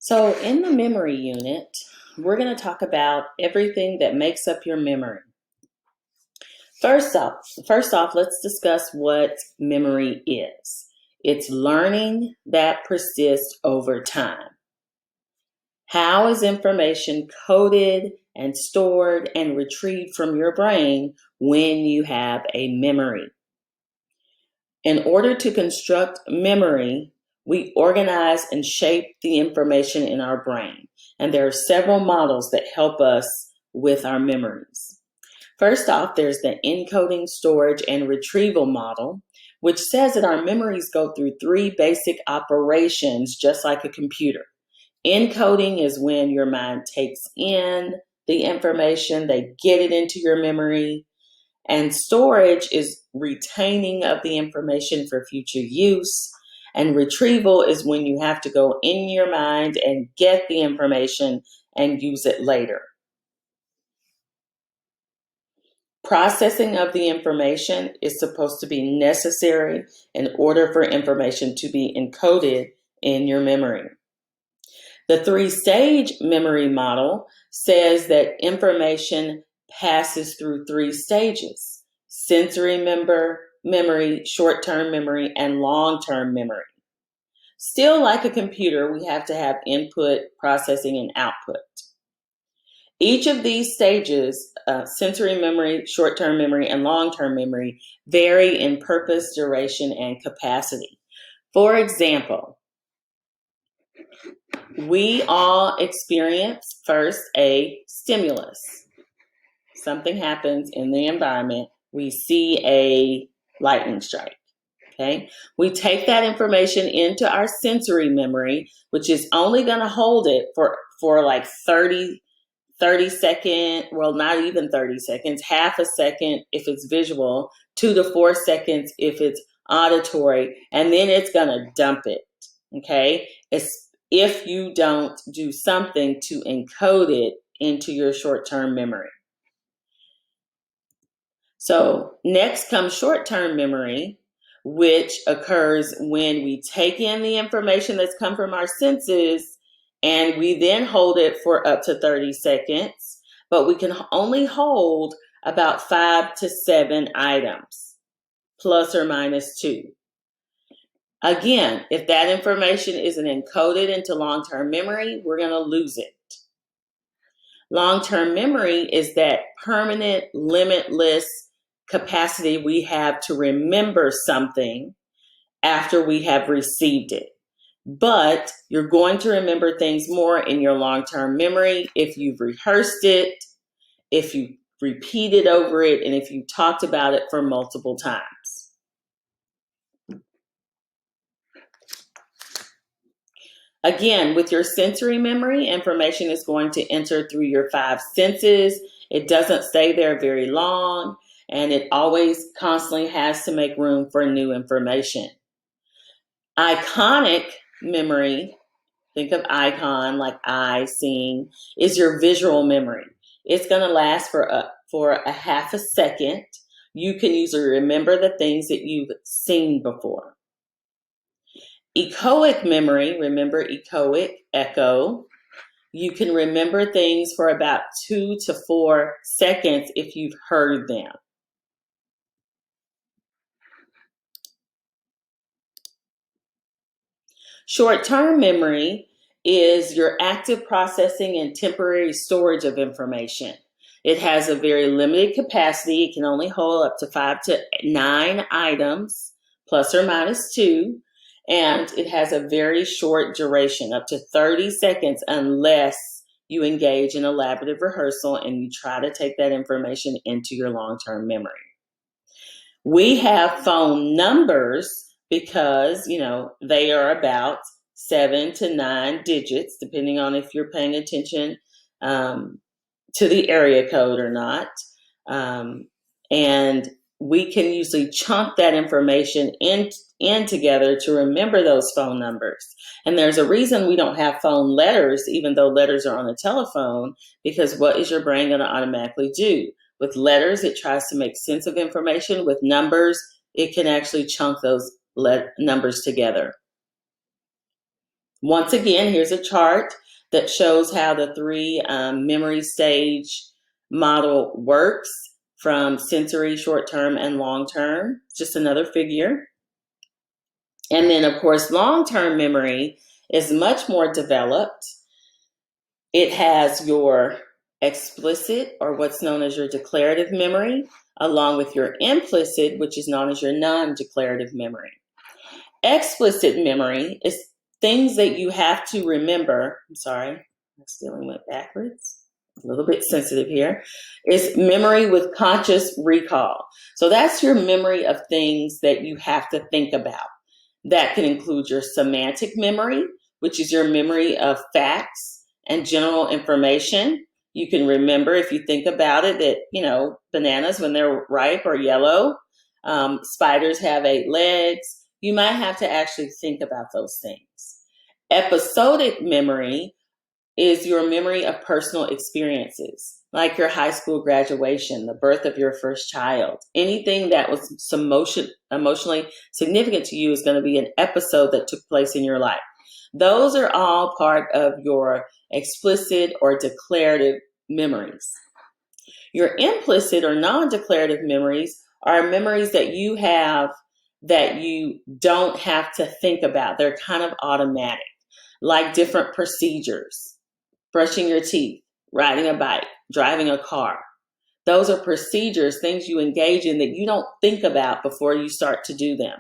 So in the memory unit, we're going to talk about everything that makes up your memory. First off, let's discuss what memory is. It's learning that persists over time. How is information coded and stored and retrieved from your brain when you have a memory? In order to construct memory, we organize and shape the information in our brain. And there are several models that help us with our memories. First off, there's the encoding, storage, and retrieval model, which says that our memories go through three basic operations, just like a computer. Encoding is when your mind takes in the information, they get it into your memory. And storage is retaining of the information for future use. And retrieval is when you have to go in your mind and get the information and use it later. Processing of the information is supposed to be necessary in order for information to be encoded in your memory. The three-stage memory model says that information passes through three stages: sensory memory, short-term memory, and long-term memory. Still, like a computer, we have to have input, processing, and output. Each of these stages, sensory memory, short-term memory, and long-term memory, vary in purpose, duration, and capacity. For example, we all experience first a stimulus. Something happens in the environment. We see a lightning strike. Okay. We take that information into our sensory memory, which is only going to hold it for like 30 seconds, well, not even 30 seconds, half a second if it's visual, 2 to 4 seconds if it's auditory, and then it's going to dump it. Okay. It's if you don't do something to encode it into your short-term memory. So next comes short-term memory, which occurs when we take in the information that's come from our senses and we then hold it for up to 30 seconds, but we can only hold about 5 to 7 items, plus or minus 2. Again, if that information isn't encoded into long-term memory, we're going to lose it. Long-term memory is that permanent, limitless capacity we have to remember something after we have received it. But you're going to remember things more in your long-term memory if you've rehearsed it, if you repeated over it, and if you talked about it for multiple times. Again, with your sensory memory, information is going to enter through your 5 senses. It doesn't stay there very long, and it always constantly has to make room for new information. Iconic memory, think of icon like eye, seeing, is your visual memory. It's going to last for a half a second. You can usually remember the things that you've seen before. Echoic memory, remember echoic, echo. You can remember things for about 2 to 4 seconds if you've heard them. Short-term memory is your active processing and temporary storage of information. It has a very limited capacity. It can only hold up to 5 to 9 items, plus or minus 2. And it has a very short duration, up to 30 seconds, unless you engage in elaborative rehearsal and you try to take that information into your long-term memory. We have phone numbers because, they are about 7 to 9 digits, depending on if you're paying attention to the area code or not. And we can usually chunk that information in together to remember those phone numbers. And there's a reason we don't have phone letters, even though letters are on a telephone, because what is your brain going to automatically do? With letters, it tries to make sense of information. With numbers, it can actually chunk those numbers together. Once again, here's a chart that shows how the three memory stage model works from sensory, short-term, and long-term. Just another figure. And then, of course, long-term memory is much more developed. It has your explicit, or what's known as your declarative memory, along with your implicit, which is known as your non-declarative memory. Explicit memory is things that you have to remember. I'm sorry, I accidentally went backwards. A little bit sensitive here. Is memory with conscious recall. So that's your memory of things that you have to think about. That can include your semantic memory, which is your memory of facts and general information. You can remember, if you think about it, that, bananas, when they're ripe or yellow, spiders have 8 legs. You might have to actually think about those things. Episodic memory is your memory of personal experiences, like your high school graduation, the birth of your first child. Anything that was emotionally significant to you is going to be an episode that took place in your life. Those are all part of your explicit or declarative memories. Your implicit or non-declarative memories are memories that you have that you don't have to think about. They're kind of automatic, like different procedures, brushing your teeth, riding a bike, driving a car. Those are procedures, things you engage in that you don't think about before you start to do them.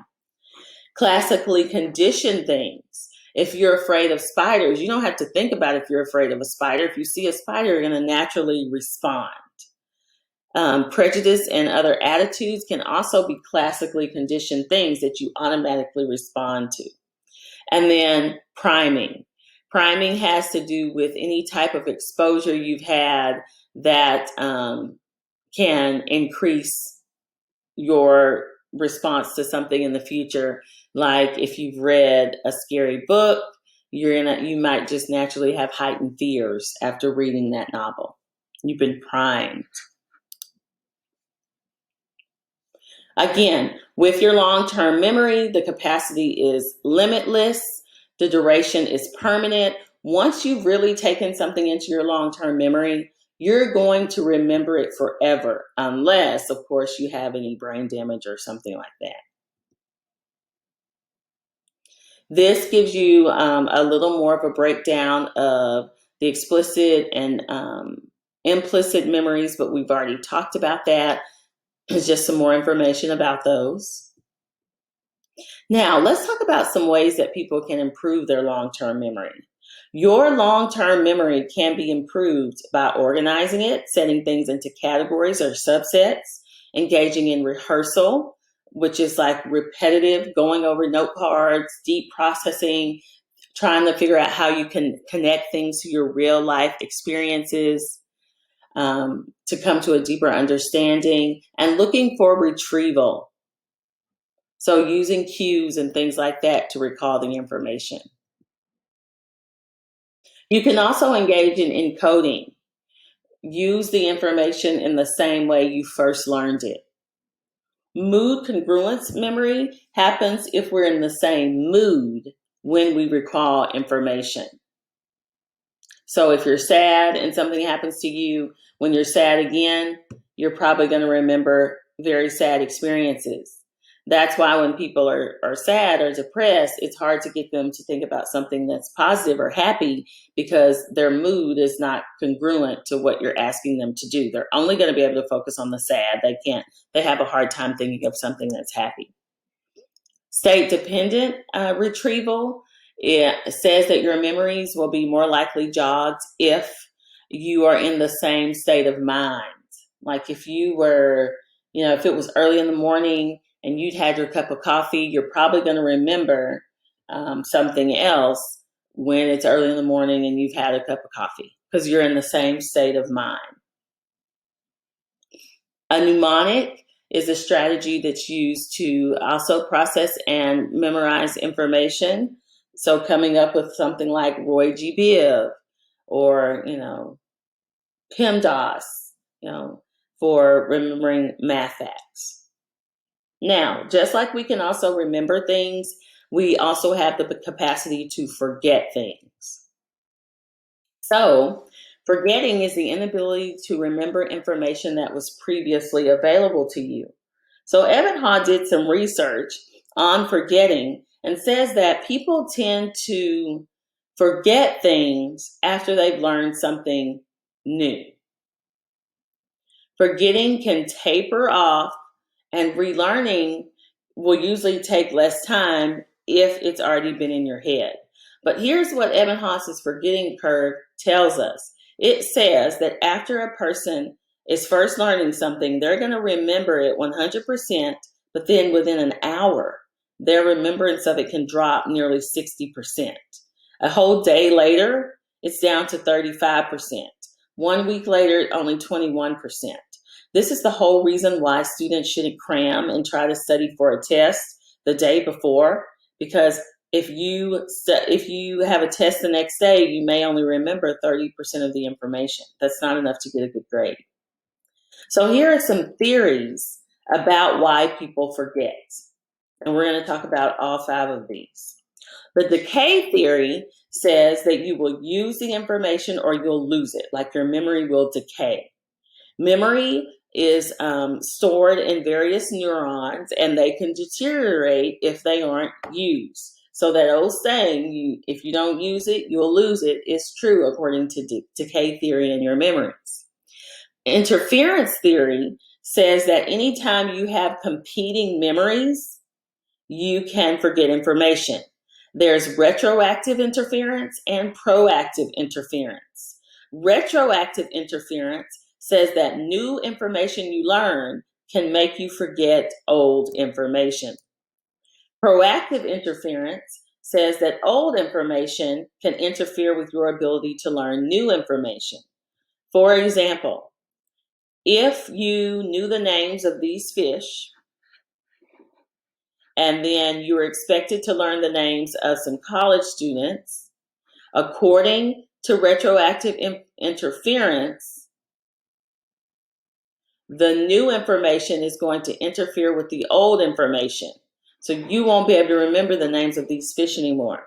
Classically conditioned things. If you're afraid of spiders, you don't have to think about if you're afraid of a spider. If you see a spider, you're going to naturally respond. Prejudice and other attitudes can also be classically conditioned things that you automatically respond to. And then priming. Priming has to do with any type of exposure you've had that can increase your response to something in the future. Like if you've read a scary book, you might just naturally have heightened fears after reading that novel. You've been primed. Again, with your long-term memory, the capacity is limitless. The duration is permanent. Once you've really taken something into your long-term memory, you're going to remember it forever, unless, of course, you have any brain damage or something like that. This gives you a little more of a breakdown of the explicit and implicit memories, but we've already talked about that. There's just some more information about those. Now, let's talk about some ways that people can improve their long-term memory. Your long-term memory can be improved by organizing it, setting things into categories or subsets, engaging in rehearsal, which is like repetitive, going over note cards, deep processing, trying to figure out how you can connect things to your real life experiences, to come to a deeper understanding, and looking for retrieval. So using cues and things like that to recall the information. You can also engage in encoding. Use the information in the same way you first learned it. Mood congruence memory happens if we're in the same mood when we recall information. So if you're sad and something happens to you, when you're sad again, you're probably going to remember very sad experiences. That's why when people are sad or depressed, it's hard to get them to think about something that's positive or happy because their mood is not congruent to what you're asking them to do. They're only going to be able to focus on the sad. They have a hard time thinking of something that's happy. State-dependent retrieval, it says that your memories will be more likely jogged if you are in the same state of mind. Like if you were, if it was early in the morning and you'd had your cup of coffee, you're probably going to remember something else when it's early in the morning and you've had a cup of coffee because you're in the same state of mind. A mnemonic is a strategy that's used to also process and memorize information. So coming up with something like Roy G. Biv or, PEMDAS, for remembering math facts. Now, just like we can also remember things, we also have the capacity to forget things. So, forgetting is the inability to remember information that was previously available to you. So, Ebenhaw did some research on forgetting and says that people tend to forget things after they've learned something new. Forgetting can taper off, and relearning will usually take less time if it's already been in your head. But here's what Ebenhaus's forgetting curve tells us. It says that after a person is first learning something, they're going to remember it 100%, but then within an hour, their remembrance of it can drop nearly 60%. A whole day later, it's down to 35%. 1 week later, only 21%. This is the whole reason why students shouldn't cram and try to study for a test the day before, because if you have a test the next day, you may only remember 30% of the information. That's not enough to get a good grade. So here are some theories about why people forget. And we're going to talk about all 5 of these. The decay theory says that you will use the information or you'll lose it, like your memory will decay. Memory is stored in various neurons, and they can deteriorate if they aren't used. So that old saying, if you don't use it, you'll lose it, is true according to decay theory in your memories. Interference theory says that anytime you have competing memories, you can forget information. There's retroactive interference and proactive interference. Retroactive interference says that new information you learn can make you forget old information. Proactive interference says that old information can interfere with your ability to learn new information. For example, if you knew the names of these fish, and then you were expected to learn the names of some college students, according to retroactive interference, the new information is going to interfere with the old information. So you won't be able to remember the names of these fish anymore.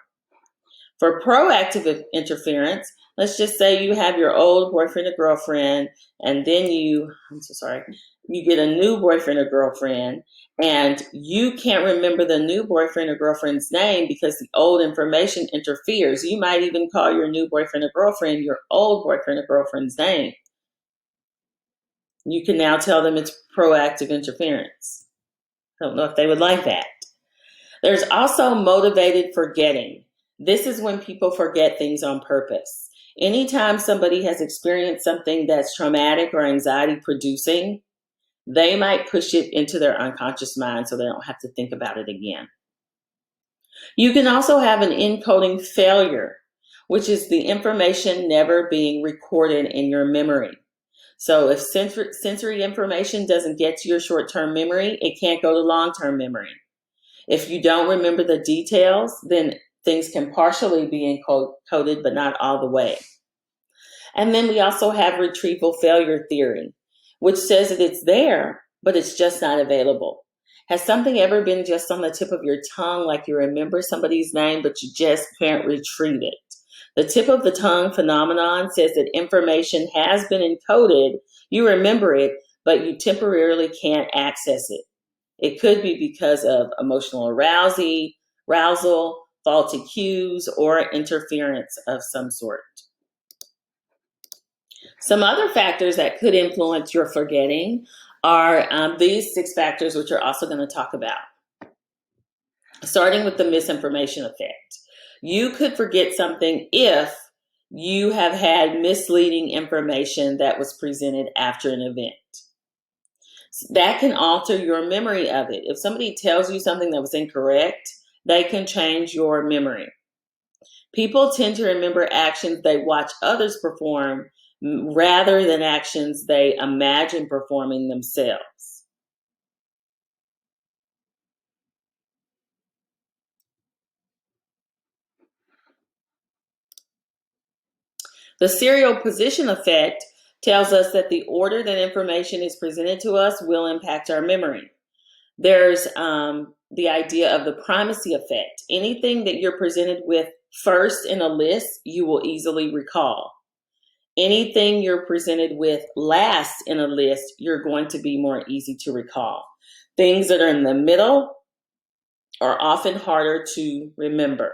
For proactive interference, let's just say you have your old boyfriend or girlfriend, and then you get a new boyfriend or girlfriend, and you can't remember the new boyfriend or girlfriend's name because the old information interferes. You might even call your new boyfriend or girlfriend your old boyfriend or girlfriend's name. You can now tell them it's proactive interference. I don't know if they would like that. There's also motivated forgetting. This is when people forget things on purpose. Anytime somebody has experienced something that's traumatic or anxiety producing, they might push it into their unconscious mind so they don't have to think about it again. You can also have an encoding failure, which is the information never being recorded in your memory. So if sensory information doesn't get to your short-term memory, it can't go to long-term memory. If you don't remember the details, then things can partially be encoded, but not all the way. And then we also have retrieval failure theory, which says that it's there, but it's just not available. Has something ever been just on the tip of your tongue, like you remember somebody's name, but you just can't retrieve it? The tip of the tongue phenomenon says that information has been encoded, you remember it, but you temporarily can't access it. It could be because of emotional arousal, faulty cues, or interference of some sort. Some other factors that could influence your forgetting are these 6 factors, which we're also going to talk about. Starting with the misinformation effect. You could forget something if you have had misleading information that was presented after an event. That can alter your memory of it. If somebody tells you something that was incorrect, they can change your memory. People tend to remember actions they watch others perform rather than actions they imagine performing themselves. The serial position effect tells us that the order that information is presented to us will impact our memory. There's the idea of the primacy effect. Anything that you're presented with first in a list, you will easily recall. Anything you're presented with last in a list, you're going to be more easy to recall. Things that are in the middle are often harder to remember.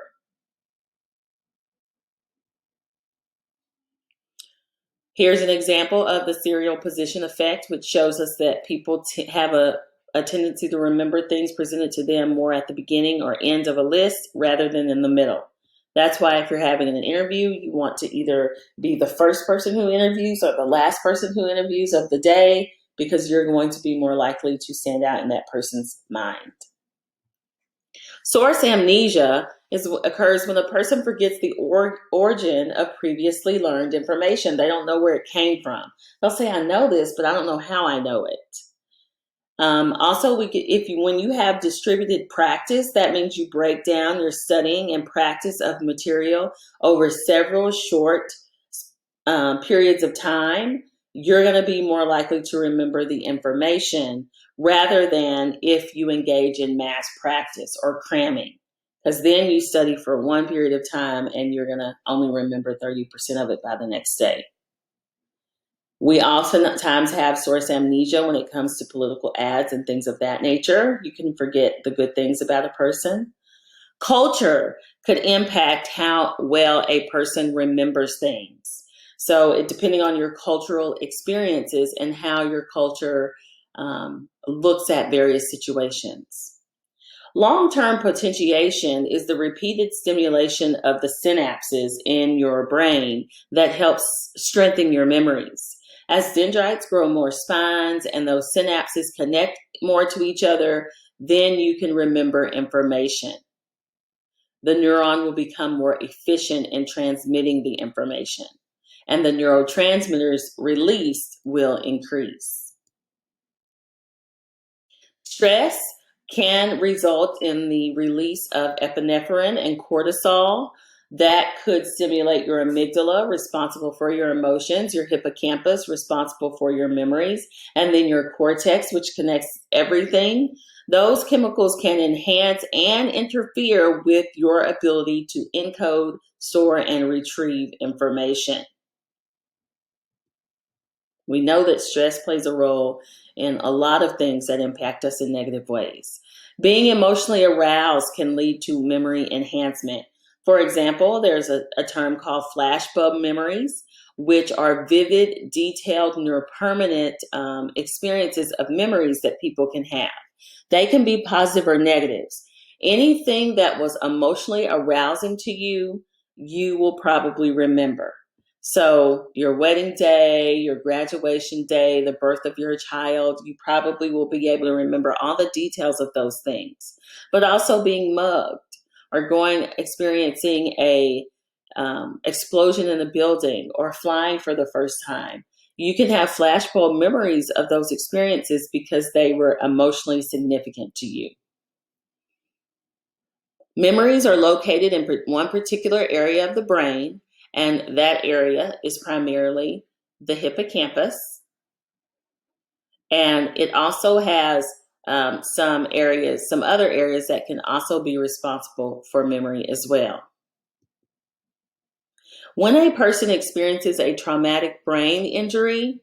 Here's an example of the serial position effect, which shows us that people have a tendency to remember things presented to them more at the beginning or end of a list rather than in the middle. That's why if you're having an interview, you want to either be the first person who interviews or the last person who interviews of the day, because you're going to be more likely to stand out in that person's mind. Source amnesia occurs when a person forgets the origin of previously learned information. They don't know where it came from. They'll say, I know this, but I don't know how I know it. Also, when you have distributed practice, that means you break down your studying and practice of material over several short periods of time. You're going to be more likely to remember the information rather than if you engage in mass practice or cramming, because then you study for one period of time and you're going to only remember 30% of it by the next day. We oftentimes have source amnesia when it comes to political ads and things of that nature. You can forget the good things about a person. Culture could impact how well a person remembers things. So depending on your cultural experiences and how your culture looks at various situations. Long-term potentiation is the repeated stimulation of the synapses in your brain that helps strengthen your memories. As dendrites grow more spines and those synapses connect more to each other, then you can remember information. The neuron will become more efficient in transmitting the information, and the neurotransmitters released will increase. Stress can result in the release of epinephrine and cortisol. That could stimulate your amygdala, responsible for your emotions, your hippocampus, responsible for your memories, and then your cortex, which connects everything. Those chemicals can enhance and interfere with your ability to encode, store, and retrieve information. We know that stress plays a role in a lot of things that impact us in negative ways. Being emotionally aroused can lead to memory enhancement. For example, there's a term called Flashbulb Memories, which are vivid, detailed, neuropermanent experiences of memories that people can have. They can be positive or negatives. Anything that was emotionally arousing to you, you will probably remember. So your wedding day, your graduation day, the birth of your child, you probably will be able to remember all the details of those things. But also being mugged or experiencing a explosion in a building or flying for the first time. You can have flashbulb memories of those experiences because they were emotionally significant to you. Memories are located in one particular area of the brain, and that area is primarily the hippocampus. And it also has some other areas that can also be responsible for memory as well. When a person experiences a traumatic brain injury,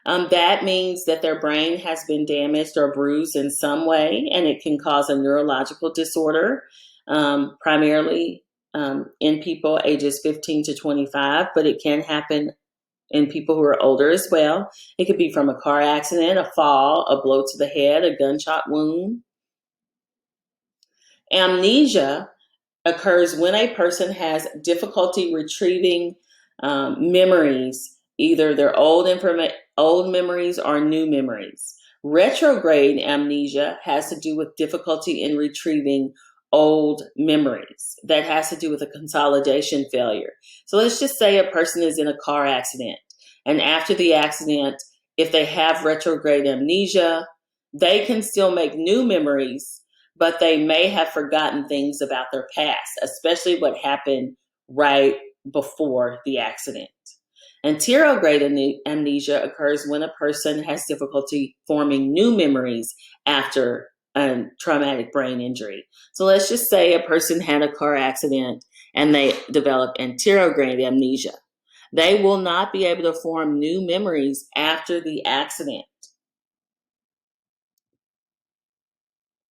that means that their brain has been damaged or bruised in some way, and it can cause a neurological disorder, primarily in people ages 15 to 25, but it can happen in people who are older as well. It could be from a car accident, a fall, a blow to the head, a gunshot wound. Amnesia occurs when a person has difficulty retrieving memories, either their old memories or new memories. Retrograde amnesia has to do with difficulty in retrieving old memories. That has to do with a consolidation failure. So let's just say a person is in a car accident, and after the accident, if they have retrograde amnesia, they can still make new memories, but they may have forgotten things about their past, especially what happened right before the accident. Anterograde amnesia occurs when a person has difficulty forming new memories after a traumatic brain injury. So let's just say a person had a car accident and they develop anterograde amnesia. They will not be able to form new memories after the accident.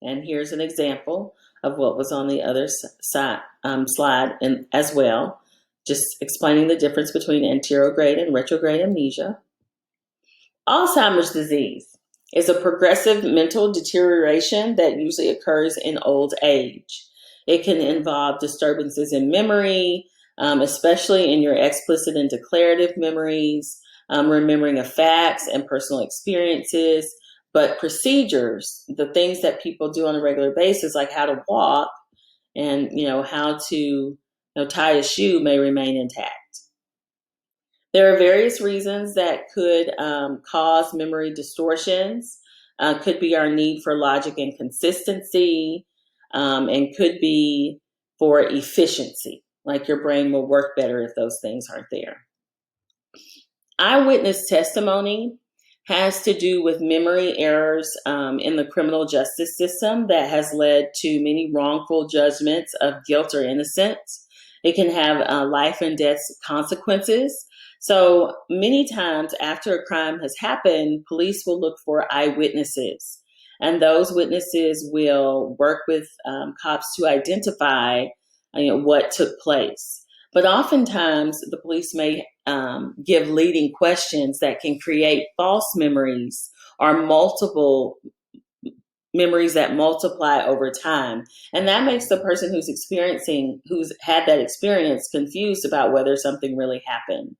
And here's an example of what was on the other slide as well, just explaining the difference between anterograde and retrograde amnesia. Alzheimer's disease is a progressive mental deterioration that usually occurs in old age. It can involve disturbances in memory, especially in your explicit and declarative memories, remembering of facts and personal experiences, but procedures, the things that people do on a regular basis, like how to walk and how to tie a shoe, may remain intact. There are various reasons that could cause memory distortions. Could be our need for logic and consistency, and could be for efficiency, like your brain will work better if those things aren't there. Eyewitness testimony has to do with memory errors in the criminal justice system that has led to many wrongful judgments of guilt or innocence. It can have life and death consequences. So many times after a crime has happened, police will look for eyewitnesses, and those witnesses will work with cops to identify what took place. But oftentimes the police may give leading questions that can create false memories or multiple memories that multiply over time. And that makes the person who's had that experience confused about whether something really happened.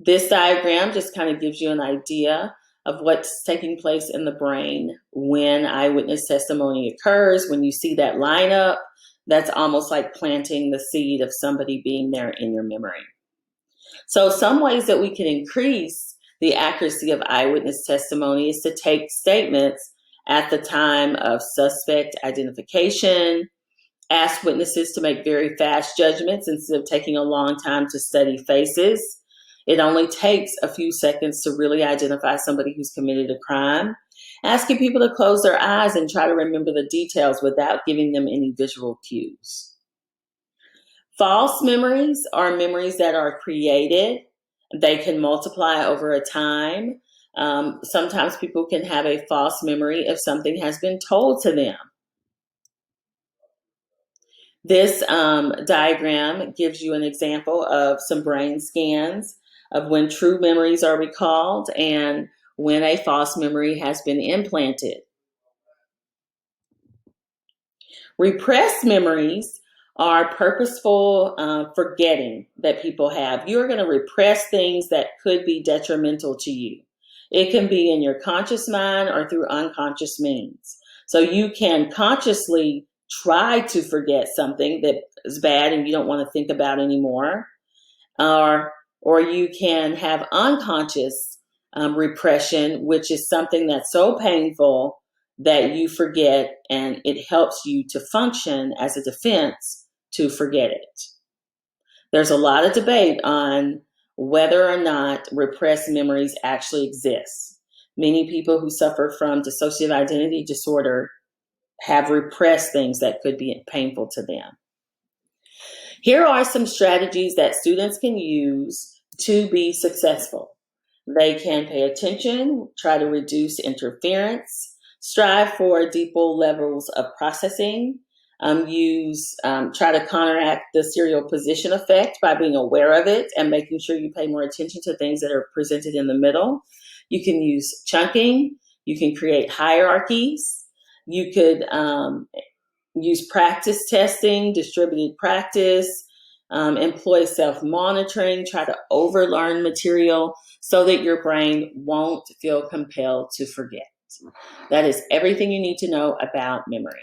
This diagram just kind of gives you an idea of what's taking place in the brain when eyewitness testimony occurs. When you see that lineup, that's almost like planting the seed of somebody being there in your memory. So some ways that we can increase the accuracy of eyewitness testimony is to take statements at the time of suspect identification, ask witnesses to make very fast judgments instead of taking a long time to study faces. It only takes a few seconds to really identify somebody who's committed a crime. Asking people to close their eyes and try to remember the details without giving them any visual cues. False memories are memories that are created. They can multiply over a time. Sometimes people can have a false memory if something has been told to them. This diagram gives you an example of some brain scans of when true memories are recalled and when a false memory has been implanted. Repressed memories are purposeful forgetting that people have. You're going to repress things that could be detrimental to you. It can be in your conscious mind or through unconscious means. So you can consciously try to forget something that is bad and you don't want to think about anymore. Or you can have unconscious repression, which is something that's so painful that you forget, and it helps you to function as a defense to forget it. There's a lot of debate on whether or not repressed memories actually exist. Many people who suffer from dissociative identity disorder have repressed things that could be painful to them. Here are some strategies that students can use to be successful. They can pay attention, try to reduce interference, strive for deeper levels of processing, try to counteract the serial position effect by being aware of it and making sure you pay more attention to things that are presented in the middle. You can use chunking. You can create hierarchies. You could use practice testing, distributed practice, employ self-monitoring, try to overlearn material so that your brain won't feel compelled to forget. That is everything you need to know about memory.